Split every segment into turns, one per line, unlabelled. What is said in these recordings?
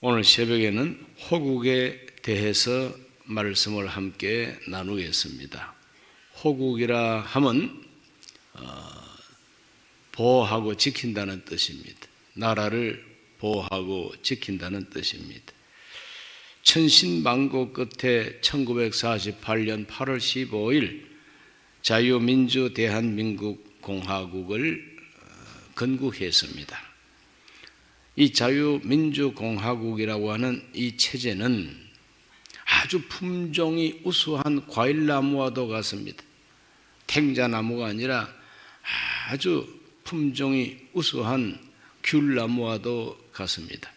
오늘 새벽에는 호국에 대해서 말씀을 함께 나누겠습니다. 호국이라 하면 보호하고 지킨다는 뜻입니다. 나라를 보호하고 지킨다는 뜻입니다. 천신만고 끝에 1948년 8월 15일 자유민주 대한민국 공화국을 건국했습니다. 이 자유민주공화국이라고 하는 이 체제는 아주 품종이 우수한 과일나무와도 같습니다. 탱자나무가 아니라 아주 품종이 우수한 귤나무와도 같습니다.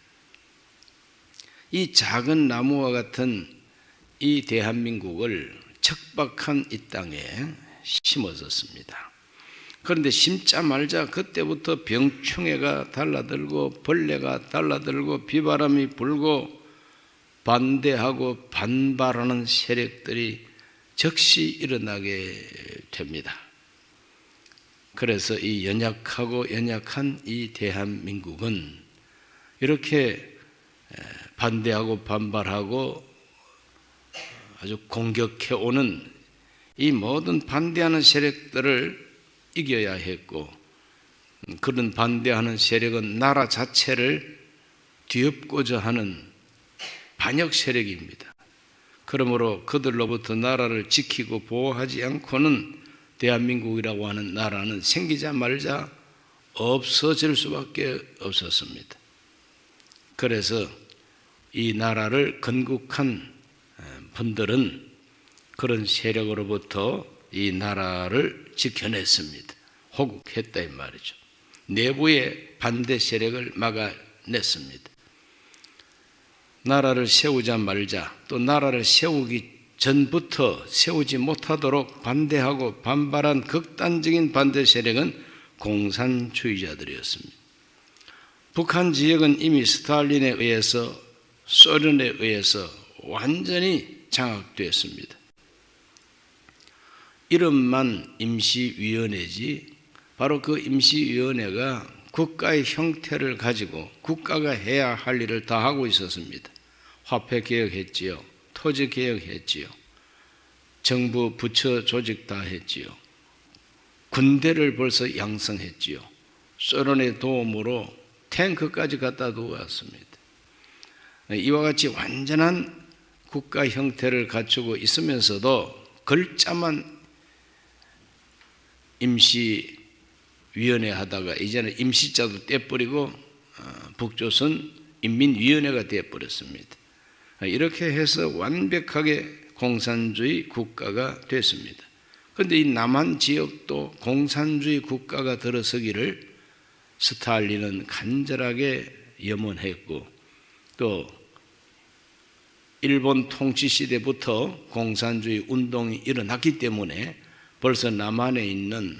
이 작은 나무와 같은 이 대한민국을 척박한 이 땅에 심어졌습니다. 그런데 심자 말자 그때부터 병충해가 달라들고 벌레가 달라들고 비바람이 불고 반대하고 반발하는 세력들이 즉시 일어나게 됩니다. 그래서 이 연약한 이 대한민국은 이렇게 반대하고 반발하고 아주 공격해오는 이 모든 반대하는 세력들을 이겨야 했고, 그런 반대하는 세력은 나라 자체를 뒤엎고자 하는 반역 세력입니다. 그러므로 그들로부터 나라를 지키고 보호하지 않고는 대한민국이라고 하는 나라는 생기자 말자 없어질 수밖에 없었습니다. 그래서 이 나라를 건국한 분들은 그런 세력으로부터 이 나라를 지켜냈습니다. 호국했다 이 말이죠. 내부의 반대 세력을 막아냈습니다. 나라를 세우자 말자, 또 나라를 세우기 전부터 세우지 못하도록 반대하고 반발한 극단적인 반대 세력은 공산주의자들이었습니다. 북한 지역은 이미 스탈린에 의해서, 소련에 의해서 완전히 장악됐습니다. 이름만 임시위원회지 바로 그 임시위원회가 국가의 형태를 가지고 국가가 해야 할 일을 다 하고 있었습니다. 화폐 개혁했지요. 토지 개혁했지요. 정부 부처 조직 다 했지요. 군대를 벌써 양성했지요. 소련의 도움으로 탱크까지 갖다 두고 왔습니다. 이와 같이 완전한 국가 형태를 갖추고 있으면서도 글자만 임시위원회 하다가 이제는 임시자도 떼버리고 북조선 인민위원회가 되어버렸습니다. 이렇게 해서 완벽하게 공산주의 국가가 됐습니다. 그런데 이 남한 지역도 공산주의 국가가 들어서기를 스탈린은 간절하게 염원했고, 또 일본 통치 시대부터 공산주의 운동이 일어났기 때문에 벌써 남한에 있는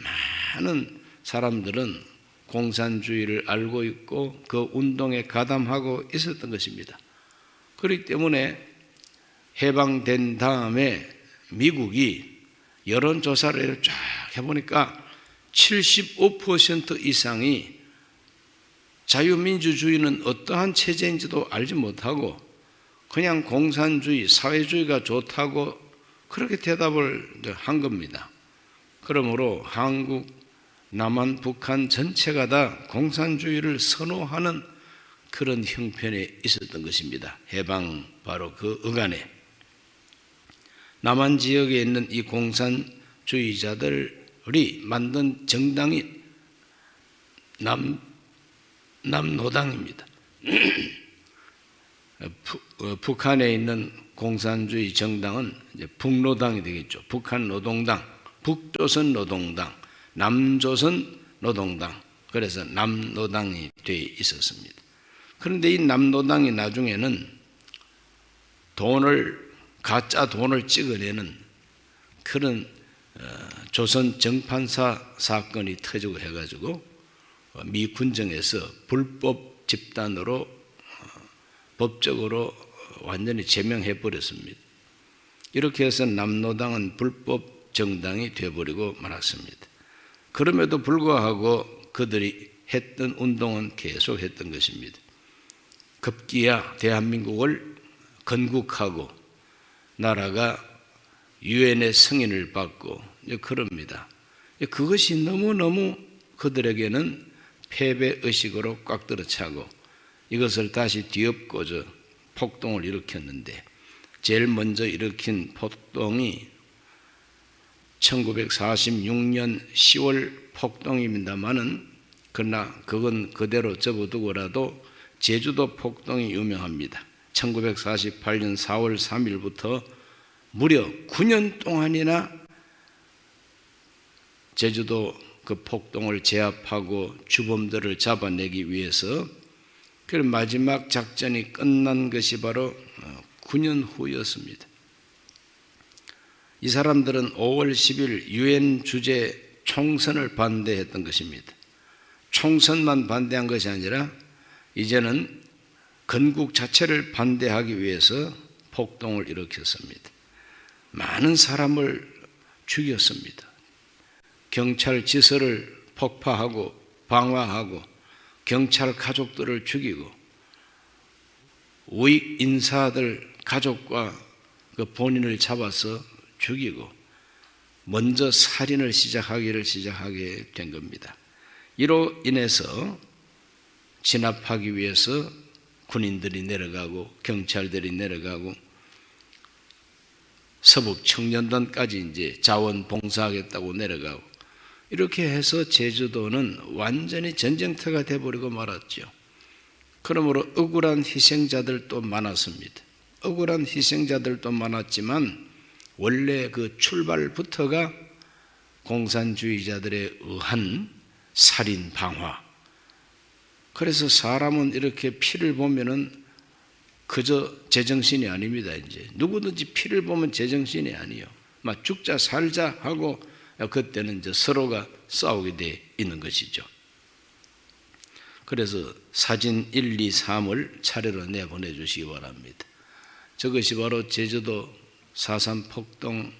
많은 사람들은 공산주의를 알고 있고 그 운동에 가담하고 있었던 것입니다. 그렇기 때문에 해방된 다음에 미국이 여론조사를 쫙 해보니까 75% 이상이 자유민주주의는 어떠한 체제인지도 알지 못하고 그냥 공산주의, 사회주의가 좋다고 그렇게 대답을 한 겁니다. 그러므로 한국, 남한, 북한 전체가 다 공산주의를 선호하는 그런 형편에 있었던 것입니다. 해방 바로 그 어간에. 남한 지역에 있는 이 공산주의자들이 만든 정당이 남노당입니다. 북한에 있는 공산주의 정당은 이제 북노당이 되겠죠. 북한 노동당, 북조선 노동당, 남조선 노동당, 그래서 남노당이 되어 있었습니다. 그런데 이 남노당이 나중에는 가짜 돈을 찍어내는 그런 조선 정판사 사건이 터지고 해가지고 미 군정에서 불법 집단으로 법적으로 완전히 제명해 버렸습니다. 이렇게 해서 남노당은 불법 정당이 되어버리고 말았습니다. 그럼에도 불구하고 그들이 했던 운동은 계속했던 것입니다. 급기야 대한민국을 건국하고 나라가 유엔의 승인을 받고 그럽니다. 그것이 너무너무 그들에게는 패배의식으로 꽉 들어차고 이것을 다시 뒤엎고저 폭동을 일으켰는데 제일 먼저 일으킨 폭동이 1946년 10월 폭동입니다마는 그러나 그건 그대로 접어두고라도 제주도 폭동이 유명합니다. 1948년 4월 3일부터 무려 9년 동안이나 제주도 그 폭동을 제압하고 주범들을 잡아내기 위해서 그 마지막 작전이 끝난 것이 바로 9년 후였습니다. 이 사람들은 5월 10일 유엔 주재 총선을 반대했던 것입니다. 총선만 반대한 것이 아니라 이제는 건국 자체를 반대하기 위해서 폭동을 일으켰습니다. 많은 사람을 죽였습니다. 경찰 지서를 폭파하고 방화하고 경찰 가족들을 죽이고 우익 인사들 가족과 그 본인을 잡아서 죽이고 먼저 살인을 시작하게 된 겁니다. 이로 인해서 진압하기 위해서 군인들이 내려가고 경찰들이 내려가고 서북 청년단까지 이제 자원봉사하겠다고 내려가고 이렇게 해서 제주도는 완전히 전쟁터가 되어버리고 말았죠. 그러므로 억울한 희생자들도 많았습니다. 억울한 희생자들도 많았지만 원래 그 출발부터가 공산주의자들에 의한 살인 방화. 그래서 사람은 이렇게 피를 보면은 그저 제정신이 아닙니다. 이제 누구든지 피를 보면 제정신이 아니요. 막 죽자 살자 하고 그때는 이제 서로가 싸우게 돼 있는 것이죠. 그래서 사진 1, 2, 3을 차례로 내보내 주시기 바랍니다. 저것이 바로 제주도 4.3 폭동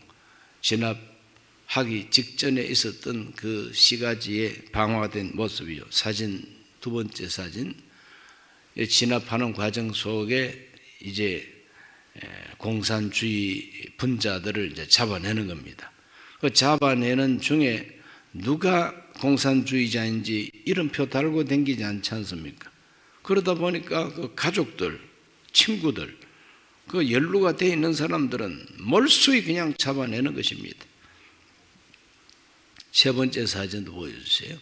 진압하기 직전에 있었던 그 시가지에 방화된 모습이요. 사진 두 번째 사진. 진압하는 과정 속에 이제 공산주의 분자들을 이제 잡아내는 겁니다. 그 잡아내는 중에 누가 공산주의자인지 이름표 달고 다니지 않지 않습니까? 그러다 보니까 그 가족들, 친구들, 그 연루가 되어 있는 사람들은 몰수히 그냥 잡아내는 것입니다. 세 번째 사진도 보여주세요.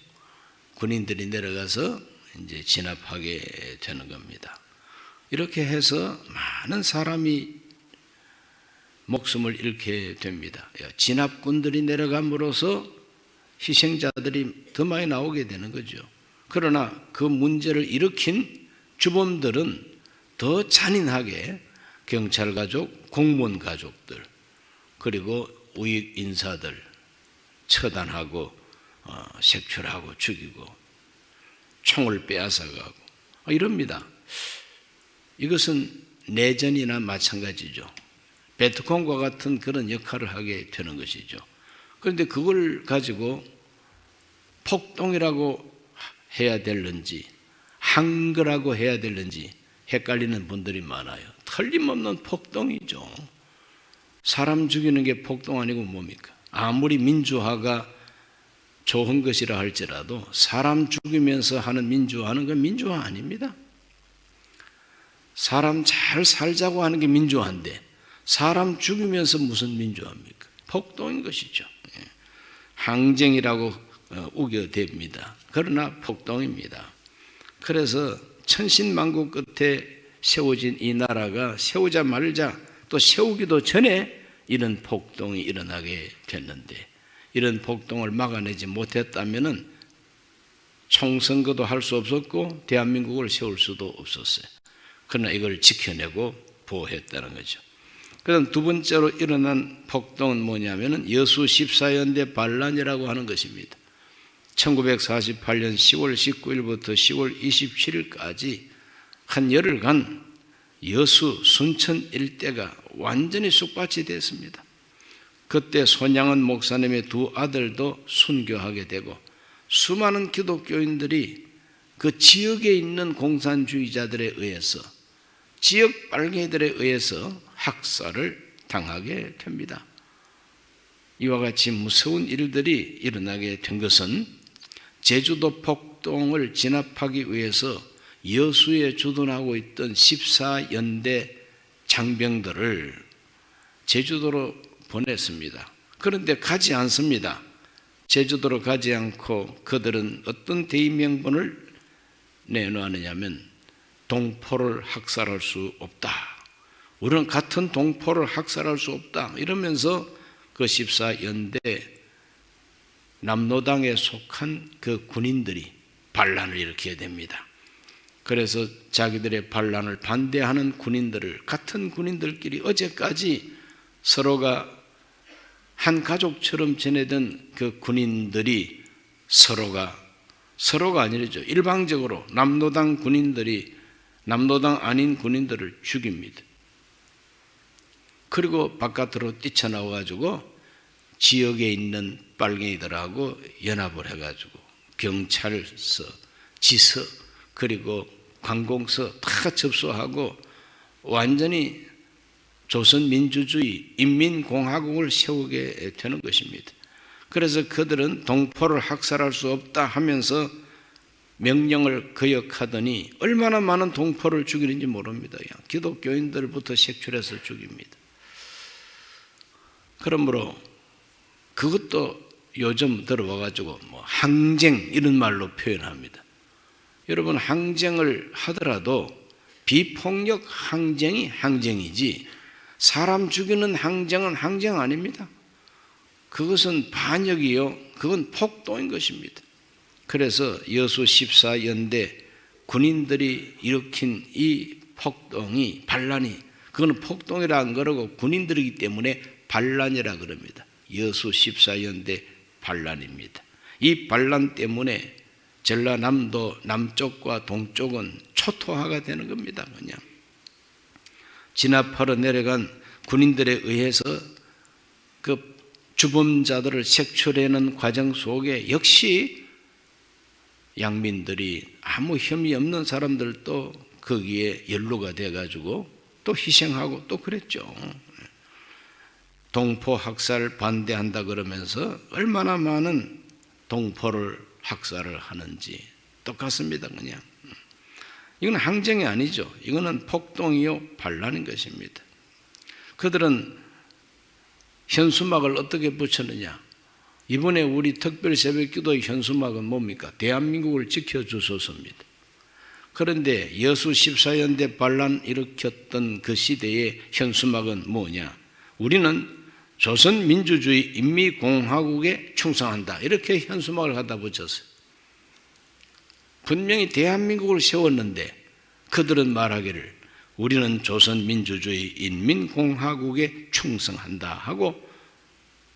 군인들이 내려가서 이제 진압하게 되는 겁니다. 이렇게 해서 많은 사람이 목숨을 잃게 됩니다. 진압군들이 내려감으로써 희생자들이 더 많이 나오게 되는 거죠. 그러나 그 문제를 일으킨 주범들은 더 잔인하게 경찰 가족, 공무원 가족들, 그리고 우익 인사들 처단하고 색출하고 죽이고 총을 빼앗아가고 이럽니다. 이것은 내전이나 마찬가지죠. 베트콩과 같은 그런 역할을 하게 되는 것이죠. 그런데 그걸 가지고 폭동이라고 해야 될는지 한거라고 해야 될는지 헷갈리는 분들이 많아요. 틀림없는 폭동이죠. 사람 죽이는 게 폭동 아니고 뭡니까? 아무리 민주화가 좋은 것이라 할지라도 사람 죽이면서 하는 민주화는 그 민주화 아닙니다. 사람 잘 살자고 하는 게 민주화인데 사람 죽이면서 무슨 민주화입니까? 폭동인 것이죠. 항쟁이라고 우겨댑니다. 그러나 폭동입니다. 그래서 천신만고 끝에 세워진 이 나라가 세우자 말자 또 세우기도 전에 이런 폭동이 일어나게 됐는데 이런 폭동을 막아내지 못했다면 총선거도 할 수 없었고 대한민국을 세울 수도 없었어요. 그러나 이걸 지켜내고 보호했다는 거죠. 그다음 두 번째로 일어난 폭동은 뭐냐면 여수 14연대 반란이라고 하는 것입니다. 1948년 10월 19일부터 10월 27일까지 한 열흘간 여수 순천 일대가 완전히 쑥밭이 됐습니다. 그때 손양은 목사님의 두 아들도 순교하게 되고 수많은 기독교인들이 그 지역에 있는 공산주의자들에 의해서 지역 빨갱이들에 의해서 학살을 당하게 됩니다. 이와 같이 무서운 일들이 일어나게 된 것은 제주도 폭동을 진압하기 위해서 여수에 주둔하고 있던 14연대 장병들을 제주도로 보냈습니다. 그런데 가지 않습니다. 제주도로 가지 않고 그들은 어떤 대의명분을 내놓았느냐면 동포를 학살할 수 없다. 우리는 같은 동포를 학살할 수 없다. 이러면서 그 14연대 남로당에 속한 그 군인들이 반란을 일으키게 됩니다. 그래서 자기들의 반란을 반대하는 군인들을 같은 군인들끼리 어제까지 서로가 한 가족처럼 지내던 그 군인들이 서로가 아니죠. 일방적으로 남로당 군인들이 남로당 아닌 군인들을 죽입니다. 그리고 바깥으로 뛰쳐나와 가지고 지역에 있는 빨갱이들하고 연합을 해가지고 경찰서, 지서, 그리고 관공서 다 접수하고 완전히 조선민주주의 인민공화국을 세우게 되는 것입니다. 그래서 그들은 동포를 학살할 수 없다 하면서 명령을 거역하더니 얼마나 많은 동포를 죽이는지 모릅니다. 기독교인들부터 색출해서 죽입니다. 그러므로 그것도 요즘 들어와가지고 항쟁 이런 말로 표현합니다. 여러분, 항쟁을 하더라도 비폭력 항쟁이 항쟁이지 사람 죽이는 항쟁은 항쟁 아닙니다. 그것은 반역이요, 그건 폭동인 것입니다. 그래서 여수 14연대 군인들이 일으킨 이 폭동이 반란이, 그거는 폭동이라 안 그러고 군인들이기 때문에 반란이라 그럽니다. 여수 14연대 반란입니다. 이 반란 때문에 전라남도 남쪽과 동쪽은 초토화가 되는 겁니다. 그냥 진압하러 내려간 군인들에 의해서 그 주범자들을 색출하는 과정 속에 역시 양민들이 아무 혐의 없는 사람들도 거기에 연루가 돼가지고 또 희생하고 또 그랬죠. 동포 학살 반대한다 그러면서 얼마나 많은 동포를 학살을 하는지 똑같습니다. 그냥 이건 항쟁이 아니죠. 이거는 폭동이요 반란인 것입니다. 그들은 현수막을 어떻게 붙였느냐? 이번에 우리 특별 새벽기도의 현수막은 뭡니까? 대한민국을 지켜주소서입니다. 그런데 여수 14연대 반란 일으켰던 그 시대의 현수막은 뭐냐? 우리는 조선민주주의 인민공화국에 충성한다. 이렇게 현수막을 갖다 붙였어요. 분명히 대한민국을 세웠는데 그들은 말하기를 우리는 조선민주주의 인민공화국에 충성한다 하고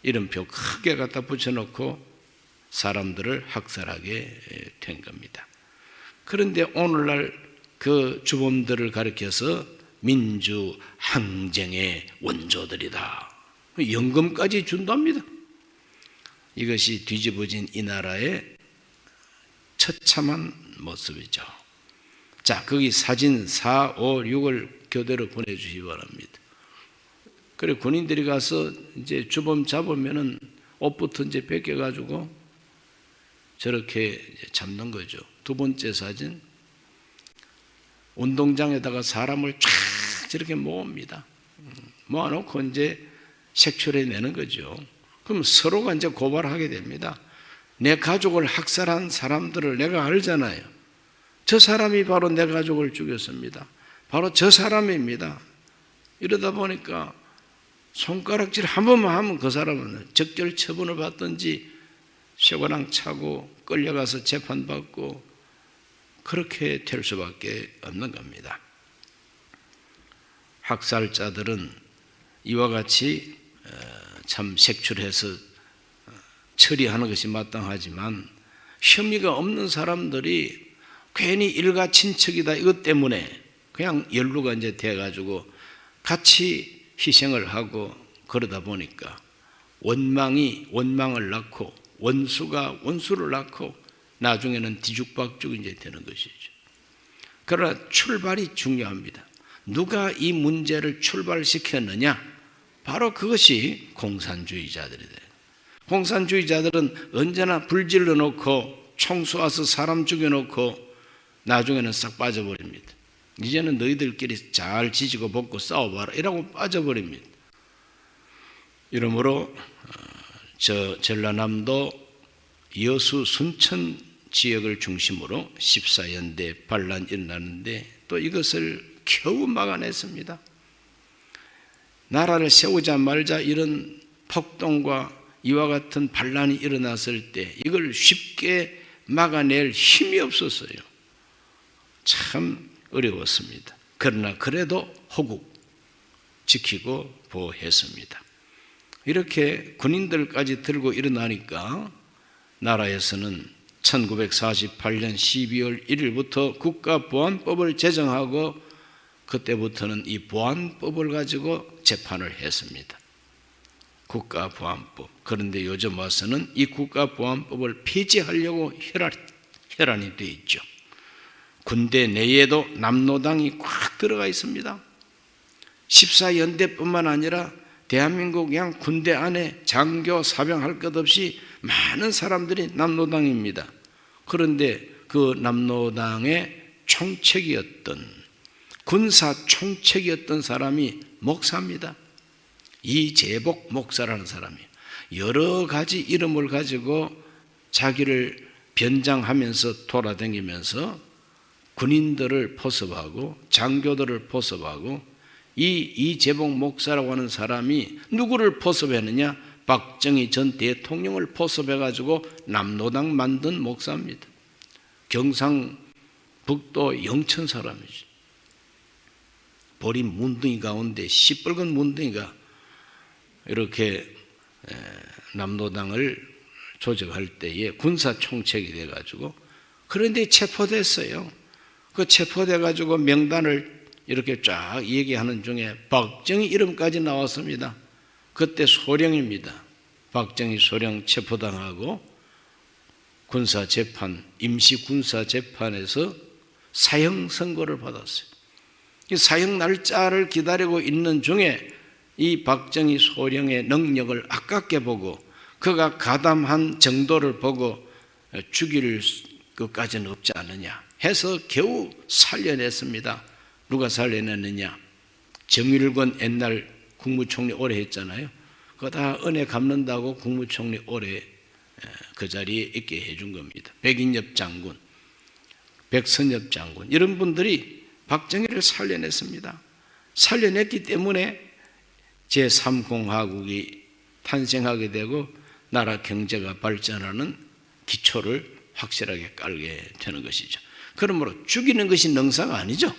이름표 크게 갖다 붙여놓고 사람들을 학살하게 된 겁니다. 그런데 오늘날 그 주범들을 가리켜서 민주항쟁의 원조들이다. 연금까지 준답니다. 이것이 뒤집어진 이 나라의 처참한 모습이죠. 자, 거기 사진 4, 5, 6을 교대로 보내주시기 바랍니다. 그래 군인들이 가서 이제 주범 잡으면은 옷부터 이제 벗겨가지고 저렇게 잡는 거죠. 두 번째 사진, 운동장에다가 사람을 쫙 저렇게 모읍니다. 모아놓고 이제 색출해내는 거죠. 그럼 서로가 이제 고발하게 됩니다. 내 가족을 학살한 사람들을 내가 알잖아요. 저 사람이 바로 내 가족을 죽였습니다. 바로 저 사람입니다. 이러다 보니까 손가락질 한 번만 하면 그 사람은 적절 처분을 받든지 쇠고랑 차고 끌려가서 재판받고 그렇게 될 수밖에 없는 겁니다. 학살자들은 이와 같이 참 색출해서 처리하는 것이 마땅하지만 혐의가 없는 사람들이 괜히 일가 친척이다 이것 때문에 그냥 연루가 이제 돼가지고 같이 희생을 하고 그러다 보니까 원망이 원망을 낳고 원수가 원수를 낳고 나중에는 뒤죽박죽 이제 되는 것이죠. 그러나 출발이 중요합니다. 누가 이 문제를 출발시켰느냐? 바로 그것이 공산주의자들이다. 공산주의자들은 언제나 불질러 놓고 총 쏘아서 사람 죽여놓고 나중에는 싹 빠져버립니다. 이제는 너희들끼리 잘 지지고 볶고 싸워봐라 이라고 빠져버립니다. 이러므로 전라남도 여수 순천 지역을 중심으로 14연대 반란이 일어나는데 또 이것을 겨우 막아냈습니다. 나라를 세우자 말자 이런 폭동과 이와 같은 반란이 일어났을 때 이걸 쉽게 막아낼 힘이 없었어요. 참 어려웠습니다. 그러나 그래도 호국 지키고 보호했습니다. 이렇게 군인들까지 들고 일어나니까 나라에서는 1948년 12월 1일부터 국가보안법을 제정하고 그때부터는 이 보안법을 가지고 재판을 했습니다. 국가보안법. 그런데 요즘 와서는 이 국가보안법을 폐지하려고 혈안이 되어 있죠. 군대 내에도 남노당이 꽉 들어가 있습니다. 14연대뿐만 아니라 대한민국 그냥 군대 안에 장교, 사병 할 것 없이 많은 사람들이 남노당입니다. 그런데 그 남노당의 총책이었던 군사 총책이었던 사람이 목사입니다. 이재복 목사라는 사람이에요. 여러 가지 이름을 가지고 자기를 변장하면서 돌아다니면서 군인들을 포섭하고 장교들을 포섭하고 이재복 목사라고 하는 사람이 누구를 포섭했느냐? 박정희 전 대통령을 포섭해가지고 남노당 만든 목사입니다. 경상북도 영천 사람이죠. 버린 문둥이 가운데 시뻘건 문둥이가 이렇게 남노당을 조직할 때에 군사총책이 돼가지고 그런데 체포됐어요. 그 체포돼가지고 명단을 이렇게 쫙 얘기하는 중에 박정희 이름까지 나왔습니다. 그때 소령입니다. 박정희 소령 체포당하고 군사재판, 임시군사재판에서 사형 선고를 받았어요. 이 사형 날짜를 기다리고 있는 중에 이 박정희 소령의 능력을 아깝게 보고 그가 가담한 정도를 보고 죽일 것까지는 없지 않느냐 해서 겨우 살려냈습니다. 누가 살려냈느냐? 정일권 옛날 국무총리 오래 했잖아요. 그거 다 은혜 갚는다고 국무총리 오래 그 자리에 있게 해준 겁니다. 백인엽 장군, 백선엽 장군 이런 분들이 박정희를 살려냈습니다. 살려냈기 때문에 제3공화국이 탄생하게 되고 나라 경제가 발전하는 기초를 확실하게 깔게 되는 것이죠. 그러므로 죽이는 것이 능사가 아니죠.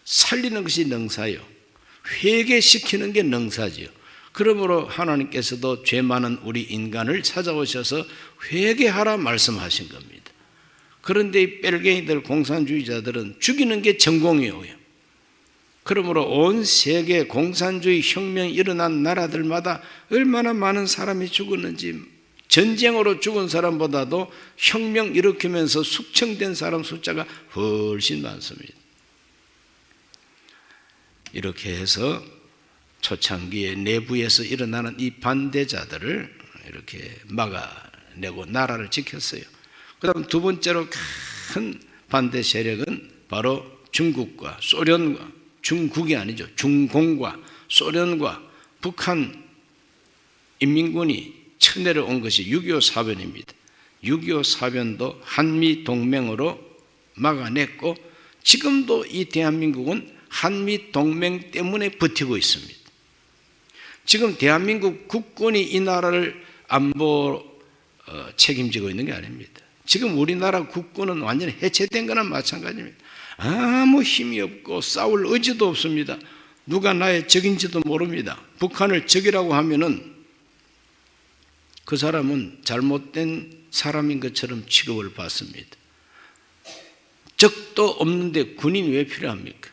살리는 것이 능사요. 회개시키는 게 능사지요. 그러므로 하나님께서도 죄 많은 우리 인간을 찾아오셔서 회개하라 말씀하신 겁니다. 그런데 이 뺄갱이들 공산주의자들은 죽이는 게 전공이에요. 그러므로 온 세계 공산주의 혁명이 일어난 나라들마다 얼마나 많은 사람이 죽었는지 전쟁으로 죽은 사람보다도 혁명 일으키면서 숙청된 사람 숫자가 훨씬 많습니다. 이렇게 해서 초창기에 내부에서 일어나는 이 반대자들을 이렇게 막아내고 나라를 지켰어요. 그 다음 두 번째로 큰 반대 세력은 바로 중국과 소련과 중국이 아니죠. 중공과 소련과 북한 인민군이 쳐내려온 것이 6.25 사변입니다. 6.25 사변도 한미동맹으로 막아냈고 지금도 이 대한민국은 한미동맹 때문에 버티고 있습니다. 지금 대한민국 국군이 이 나라를 안보 책임지고 있는 게 아닙니다. 지금 우리나라 국군은 완전히 해체된 거나 마찬가지입니다. 아무 힘이 없고 싸울 의지도 없습니다. 누가 나의 적인지도 모릅니다. 북한을 적이라고 하면은 그 사람은 잘못된 사람인 것처럼 취급을 받습니다. 적도 없는데 군인이 왜 필요합니까?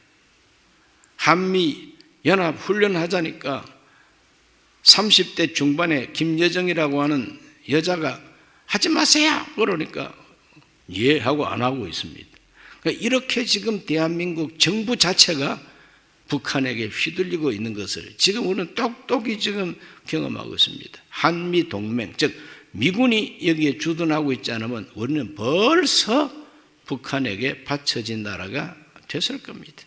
한미 연합 훈련하자니까 30대 중반에 김여정이라고 하는 여자가 하지 마세요 그러니까 예 하고 안 하고 있습니다. 그러니까 이렇게 지금 대한민국 정부 자체가 북한에게 휘둘리고 있는 것을 지금 우리는 똑똑히 지금 경험하고 있습니다. 한미 동맹, 즉 미군이 여기에 주둔하고 있지 않으면 우리는 벌써 북한에게 받쳐진 나라가 됐을 겁니다.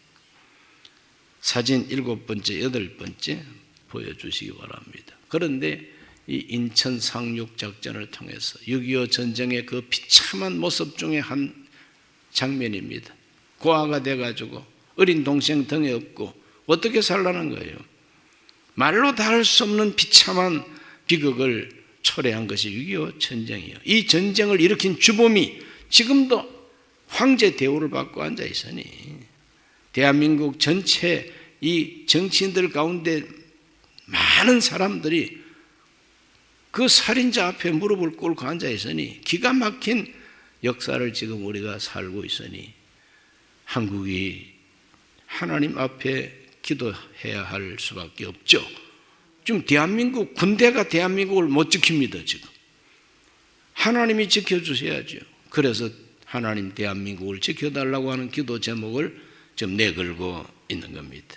사진 7번째, 8번째 보여주시기 바랍니다. 그런데 이 인천 상륙 작전을 통해서 6.25 전쟁의 그 비참한 모습 중에 한 장면입니다. 고아가 돼가지고 어린 동생 등에 업고 어떻게 살라는 거예요? 말로 다 할 수 없는 비참한 비극을 초래한 것이 6.25 전쟁이에요. 이 전쟁을 일으킨 주범이 지금도 황제 대우를 받고 앉아 있으니 대한민국 전체 이 정치인들 가운데 많은 사람들이 그 살인자 앞에 무릎을 꿇고 앉아 있으니 기가 막힌 역사를 지금 우리가 살고 있으니 한국이 하나님 앞에 기도해야 할 수밖에 없죠. 지금 대한민국 군대가 대한민국을 못 지킵니다. 지금 하나님이 지켜주셔야죠. 그래서 하나님 대한민국을 지켜달라고 하는 기도 제목을 지금 내걸고 있는 겁니다.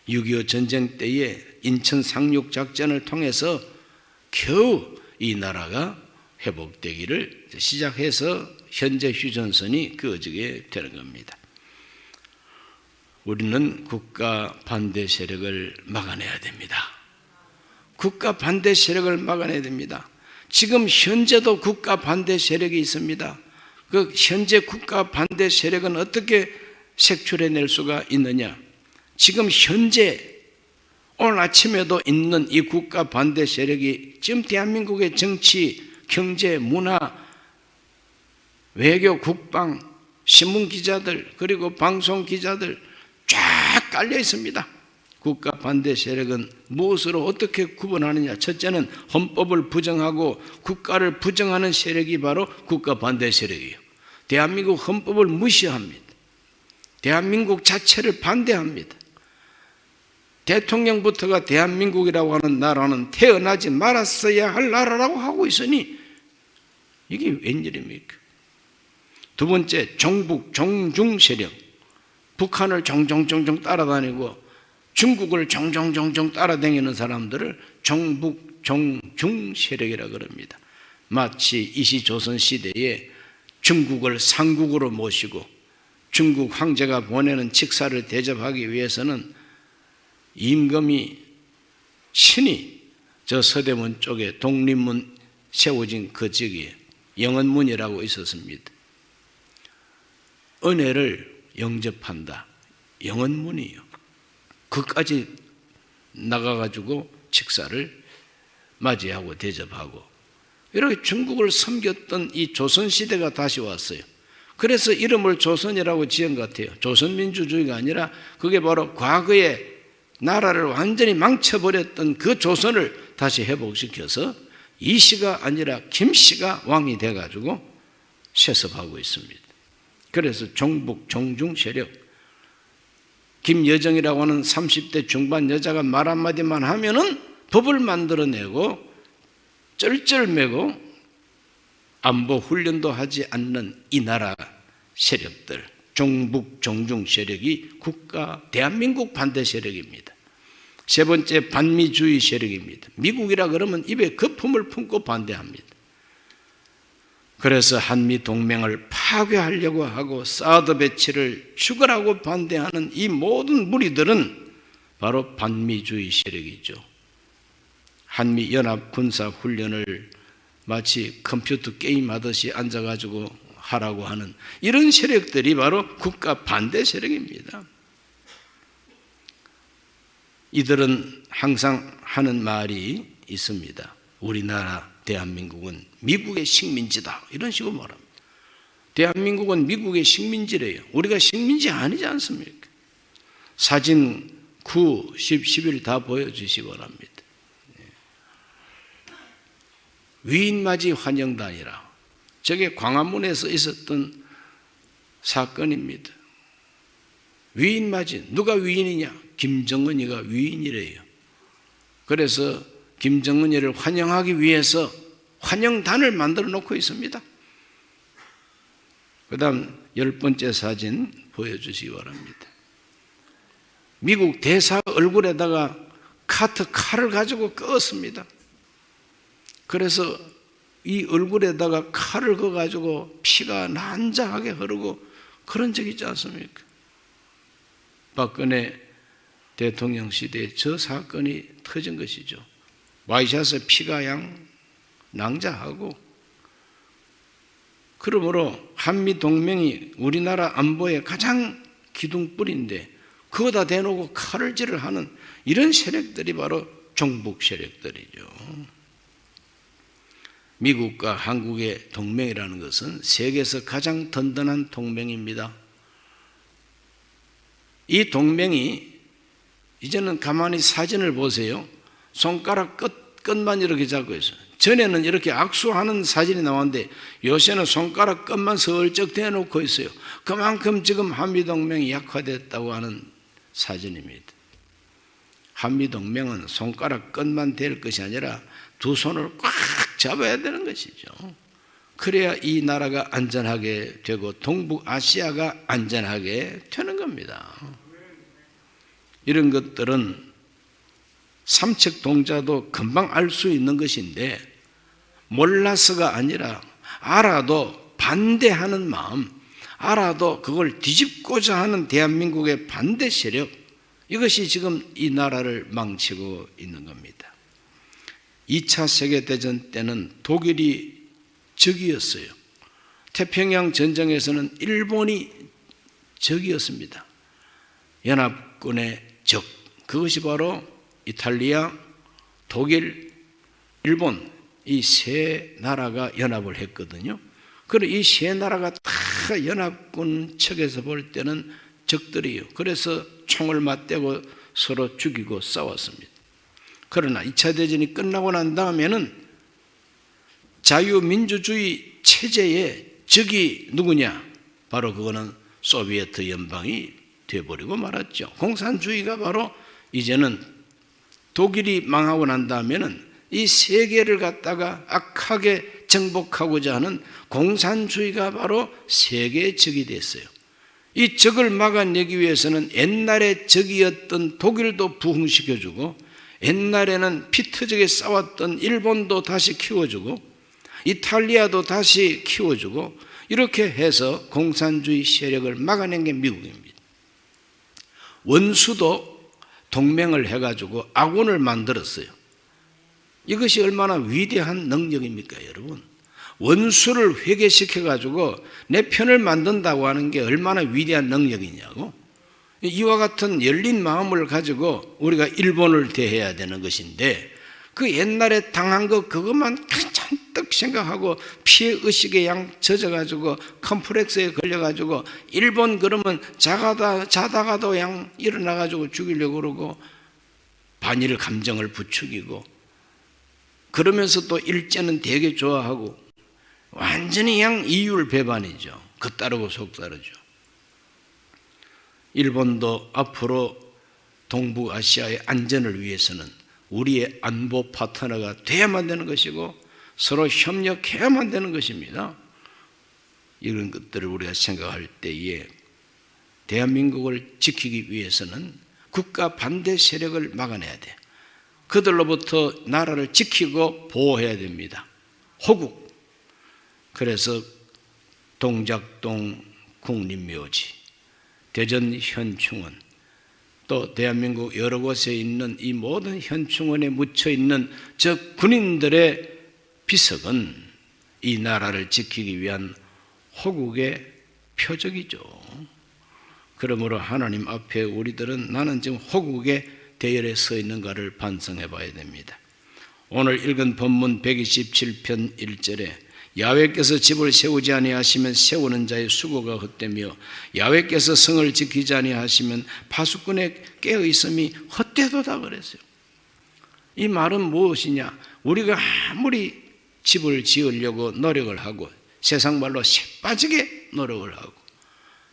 6.25 전쟁 때에 인천 상륙 작전을 통해서 겨우 이 나라가 회복되기를 시작해서 현재 휴전선이 그어지게 되는 겁니다. 우리는 국가 반대 세력을 막아내야 됩니다. 국가 반대 세력을 막아내야 됩니다. 지금 현재도 국가 반대 세력이 있습니다. 그 현재 국가 반대 세력은 어떻게 색출해낼 수가 있느냐? 지금 현재 오늘 아침에도 있는 이 국가 반대 세력이 지금 대한민국의 정치, 경제, 문화, 외교, 국방, 신문 기자들 그리고 방송 기자들 쫙 깔려 있습니다. 국가 반대 세력은 무엇으로 어떻게 구분하느냐? 첫째는 헌법을 부정하고 국가를 부정하는 세력이 바로 국가 반대 세력이에요. 대한민국 헌법을 무시합니다. 대한민국 자체를 반대합니다. 대통령부터가 대한민국이라고 하는 나라는 태어나지 말았어야 할 나라라고 하고 있으니 이게 웬일입니까? 두 번째, 종북, 종중 세력. 북한을 종종종종 따라다니고 중국을 종종종종 따라다니는 사람들을 종북, 종중 세력이라고 그럽니다. 마치 이시조선 시대에 중국을 상국으로 모시고 중국 황제가 보내는 직사를 대접하기 위해서는 임금이 친히 저 서대문 쪽에 독립문 세워진 그 지역에 영恩문이라고 있었습니다. 은혜를 영접한다. 영恩문이요. 그까지 나가가지고 직사를 맞이하고 대접하고 이렇게 중국을 섬겼던 이 조선시대가 다시 왔어요. 그래서 이름을 조선이라고 지은 것 같아요. 조선민주주의가 아니라 그게 바로 과거에 나라를 완전히 망쳐버렸던 그 조선을 다시 회복시켜서 이씨가 아니라 김씨가 왕이 돼가지고 세습하고 있습니다. 그래서 종북, 종중 세력, 김여정이라고 하는 30대 중반 여자가 말 한마디만 하면은 법을 만들어내고 쩔쩔매고 안보 훈련도 하지 않는 이 나라 세력들, 종북, 종중 세력이 국가 대한민국 반대 세력입니다. 세 번째, 반미주의 세력입니다. 미국이라 그러면 입에 거품을 품고 반대합니다. 그래서 한미 동맹을 파괴하려고 하고 사드 배치를 죽으라고 반대하는 이 모든 무리들은 바로 반미주의 세력이죠. 한미 연합 군사 훈련을 마치 컴퓨터 게임 하듯이 앉아가지고 하라고 하는 이런 세력들이 바로 국가 반대 세력입니다. 이들은 항상 하는 말이 있습니다. 우리나라 대한민국은 미국의 식민지다. 이런 식으로 말합니다. 대한민국은 미국의 식민지래요. 우리가 식민지 아니지 않습니까? 사진 9, 10, 11 다 보여주시기 바랍니다. 위인맞이 환영단이라. 저게 광화문에서 있었던 사건입니다. 위인맞이. 누가 위인이냐? 김정은이가 위인이래요. 그래서 김정은이를 환영하기 위해서 환영단을 만들어 놓고 있습니다. 그 다음 10번째 사진 보여주시기 바랍니다. 미국 대사 얼굴에다가 칼을 가지고 끄었습니다. 그래서 이 얼굴에다가 칼을 그어가지고 피가 난자하게 흐르고 그런 적이 있지 않습니까? 박근혜 대통령 시대에 저 사건이 터진 것이죠. 와이셔츠 피가 낭자하고, 그러므로 한미동맹이 우리나라 안보의 가장 기둥뿌리인데 그거다 대놓고 칼을질을 하는 이런 세력들이 바로 종북 세력들이죠. 미국과 한국의 동맹이라는 것은 세계에서 가장 든든한 동맹입니다. 이 동맹이 이제는 가만히 사진을 보세요. 손가락 끝만 이렇게 잡고 있어요. 전에는 이렇게 악수하는 사진이 나왔는데 요새는 손가락 끝만 슬쩍 대놓고 있어요. 그만큼 지금 한미동맹이 약화됐다고 하는 사진입니다. 한미동맹은 손가락 끝만 댈 것이 아니라 두 손을 꽉 잡아야 되는 것이죠. 그래야 이 나라가 안전하게 되고 동북아시아가 안전하게 되는 겁니다. 이런 것들은 삼척 동자도 금방 알 수 있는 것인데 몰라서가 아니라 알아도 반대하는 마음, 알아도 그걸 뒤집고자 하는 대한민국의 반대 세력, 이것이 지금 이 나라를 망치고 있는 겁니다. 2차 세계대전 때는 독일이 적이었어요. 태평양 전쟁에서는 일본이 적이었습니다. 연합군의 적, 그것이 바로 이탈리아, 독일, 일본, 이 세 나라가 연합을 했거든요. 그리고 이 세 나라가 다 연합군 측에서 볼 때는 적들이에요. 그래서 총을 맞대고 서로 죽이고 싸웠습니다. 그러나 2차 대전이 끝나고 난 다음에는 자유민주주의 체제의 적이 누구냐? 바로 그거는 소비에트 연방이 되어버리고 말았죠. 공산주의가 바로 이제는 독일이 망하고 난 다음에는 이 세계를 갖다가 악하게 정복하고자 하는 공산주의가 바로 세계의 적이 됐어요. 이 적을 막아내기 위해서는 옛날에 적이었던 독일도 부흥시켜주고, 옛날에는 피터지게 싸웠던 일본도 다시 키워주고, 이탈리아도 다시 키워주고, 이렇게 해서 공산주의 세력을 막아낸 게 미국입니다. 원수도 동맹을 해가지고 아군을 만들었어요. 이것이 얼마나 위대한 능력입니까, 여러분? 원수를 회개시켜가지고 내 편을 만든다고 하는 게 얼마나 위대한 능력이냐고. 이와 같은 열린 마음을 가지고 우리가 일본을 대해야 되는 것인데, 그 옛날에 당한 거 그것만 잔뜩 생각하고 피해의식에 젖어가지고 컴플렉스에 걸려가지고 일본 그러면 자다가도 일어나가지고 죽이려고 그러고 반일 감정을 부추기고, 그러면서 또 일제는 되게 좋아하고 완전히 이율 배반이죠. 겉다르고 속다르죠. 일본도 앞으로 동북아시아의 안전을 위해서는 우리의 안보 파트너가 돼야만 되는 것이고 서로 협력해야만 되는 것입니다. 이런 것들을 우리가 생각할 때에 대한민국을 지키기 위해서는 국가 반대 세력을 막아내야 돼요. 그들로부터 나라를 지키고 보호해야 됩니다. 호국. 그래서 동작동 국립묘지, 대전 현충원, 또 대한민국 여러 곳에 있는 이 모든 현충원에 묻혀 있는 저 군인들의 비석은 이 나라를 지키기 위한 호국의 표적이죠. 그러므로 하나님 앞에 우리들은 나는 지금 호국의 대열에 서 있는가를 반성해 봐야 됩니다. 오늘 읽은 본문 127편 1절에 야훼께서 집을 세우지 아니하시면 세우는 자의 수고가 헛되며 야훼께서 성을 지키지 아니하시면 파수꾼의 깨어있음이 헛되도다 그랬어요. 이 말은 무엇이냐? 우리가 아무리 집을 지으려고 노력을 하고 세상 말로 새빠지게 노력을 하고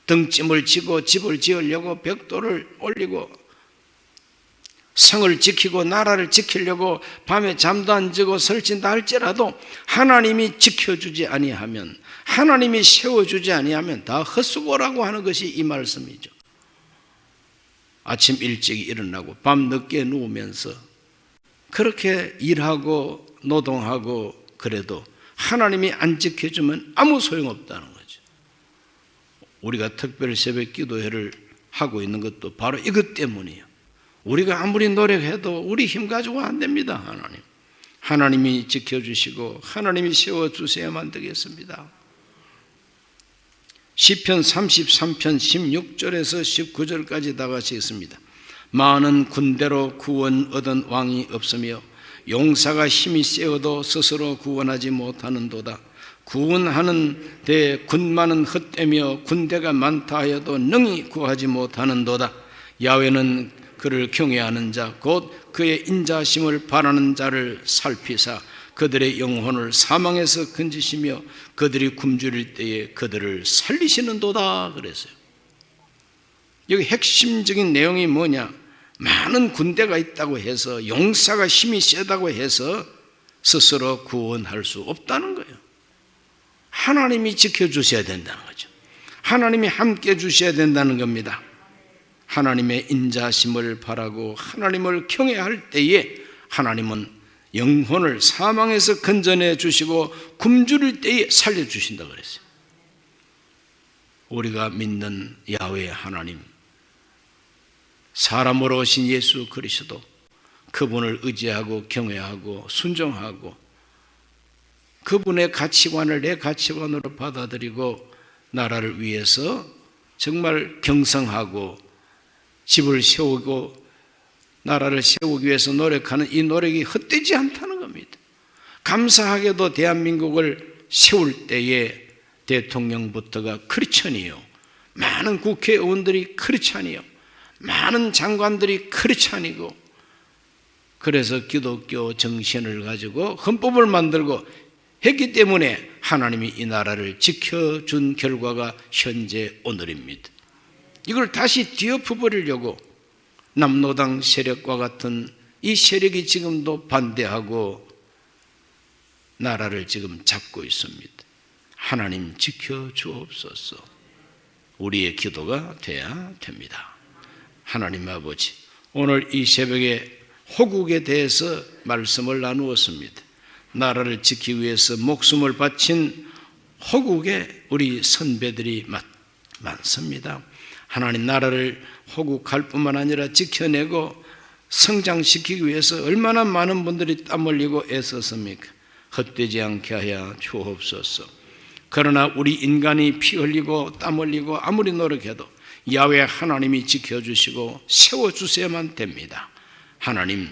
등짐을 지고 집을 지으려고 벽돌을 올리고 성을 지키고 나라를 지키려고 밤에 잠도 안 자고 설친다 할지라도 하나님이 지켜주지 아니하면, 하나님이 세워주지 아니하면 다 헛수고라고 하는 것이 이 말씀이죠. 아침 일찍 일어나고 밤 늦게 누우면서 그렇게 일하고 노동하고 그래도 하나님이 안 지켜주면 아무 소용없다는 거죠. 우리가 특별 새벽 기도회를 하고 있는 것도 바로 이것 때문이에요. 우리가 아무리 노력해도 우리 힘 가지고 안 됩니다. 하나님이 지켜주시고 하나님이 세워주셔야만 되겠습니다. 시편 33편 16절에서 19절까지 다 같이 읽습니다. 많은 군대로 구원 얻은 왕이 없으며 용사가 힘이 세어도 스스로 구원하지 못하는도다. 구원하는 데 군마는 헛되며 군대가 많다 하여도 능히 구하지 못하는도다. 야훼는 그를 경외하는 자 곧 그의 인자심을 바라는 자를 살피사 그들의 영혼을 사망에서 건지시며 그들이 굶주릴 때에 그들을 살리시는도다 그랬어요. 여기 핵심적인 내용이 뭐냐? 많은 군대가 있다고 해서 용사가 힘이 세다고 해서 스스로 구원할 수 없다는 거예요. 하나님이 지켜주셔야 된다는 거죠. 하나님이 함께 주셔야 된다는 겁니다. 하나님의 인자심을 바라고 하나님을 경외할 때에 하나님은 영혼을 사망에서 건져내 주시고 굶주릴 때에 살려주신다고 그랬어요. 우리가 믿는 야훼 하나님, 사람으로 오신 예수 그리스도, 그분을 의지하고 경외하고 순종하고 그분의 가치관을 내 가치관으로 받아들이고 나라를 위해서 정말 경성하고 집을 세우고 나라를 세우기 위해서 노력하는 이 노력이 헛되지 않다는 겁니다. 감사하게도 대한민국을 세울 때에 대통령부터가 크리스천이요, 많은 국회의원들이 크리스천이요, 많은 장관들이 크리스천이고, 그래서 기독교 정신을 가지고 헌법을 만들고 했기 때문에 하나님이 이 나라를 지켜준 결과가 현재 오늘입니다. 이걸 다시 뒤엎어버리려고 남노당 세력과 같은 이 세력이 지금도 반대하고 나라를 지금 잡고 있습니다. 하나님 지켜주옵소서. 우리의 기도가 돼야 됩니다. 하나님 아버지, 오늘 이 새벽에 호국에 대해서 말씀을 나누었습니다. 나라를 지키기 위해서 목숨을 바친 호국에 우리 선배들이 많습니다. 하나님, 나라를 호국할 뿐만 아니라 지켜내고 성장시키기 위해서 얼마나 많은 분들이 땀 흘리고 애썼습니까? 헛되지 않게 하여 주옵소서. 그러나 우리 인간이 피 흘리고 땀 흘리고 아무리 노력해도 야훼 하나님이 지켜주시고 세워주셔야만 됩니다. 하나님,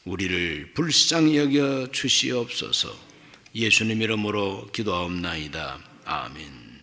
우리를 불쌍히 여겨 주시옵소서. 예수님 이름으로 기도하옵나이다. 아멘.